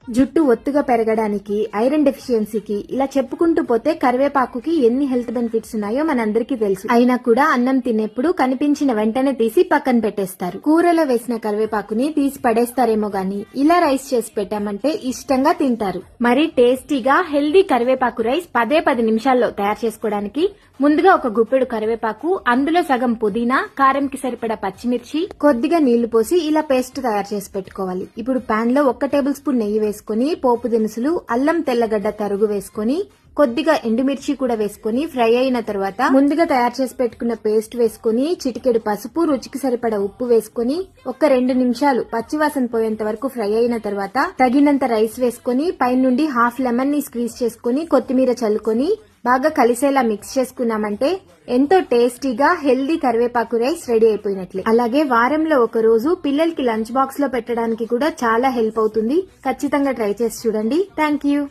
జుట్టు ఒత్తుగా పెరగడానికి, ఐరన్ డెఫిషియన్సీకి ఇలా చెప్పుకుంటూ పోతే కరివేపాకుకి ఎన్ని హెల్త్ బెనిఫిట్స్ ఉన్నాయో మనందరికీ తెలుసు. అయినా కూడా అన్నం తినేప్పుడు కనిపించిన వెంటనే తీసి పక్కన పెట్టేస్తారు. కూరలో వేసిన కరివేపాకుని తీసి పడేస్తారేమో గాని ఇలా రైస్ చేసి పెట్టామంటే ఇష్టంగా తింటారు. మరి టేస్టీగా హెల్దీ కరివేపాకు రైస్ 10 నిమిషాల్లో తయారు చేసుకోవడానికి ముందుగా ఒక గుప్పెడు కరివేపాకు, అందులో సగం పుదీనా, కారంకి సరిపడా పచ్చిమిర్చి, కొద్దిగా నీళ్లు పోసి ఇలా పేస్ట్ తయారు చేసి పెట్టుకోవాలి. ఇప్పుడు పాన్ లో 1 టేబుల్ స్పూన్ నెయ్యి వేసుకుని పోపు దినుసులు, అల్లం తెల్లగడ్డ తరుగు వేసుకుని కొద్దిగా ఎండుమిర్చి కూడా వేసుకుని ఫ్రై అయిన తర్వాత ముందుగా తయారు చేసి పెట్టుకున్న పేస్ట్ వేసుకుని చిటికెడు పసుపు, రుచికి సరిపడా ఉప్పు వేసుకుని 1-2 నిమిషాలు పచ్చివాసన పోయేంత వరకు ఫ్రై అయిన తర్వాత తగినంత రైస్ వేసుకుని పైనుండి హాఫ్ లెమన్ ని స్క్వీజ్ చేసుకుని కొత్తిమీర చల్లుకొని బాగా కలిసేలా మిక్స్ చేసుకున్నామంటే ఎంతో టేస్టీగా హెల్దీ కరివేపాకు రైస్ రెడీ అయిపోయినట్లే. అలాగే వారంలో ఒక రోజు పిల్లలకి లంచ్ బాక్స్ లో పెట్టడానికి కూడా చాలా హెల్ప్ అవుతుంది. ఖచ్చితంగా ట్రై చేసి చూడండి. Thank you.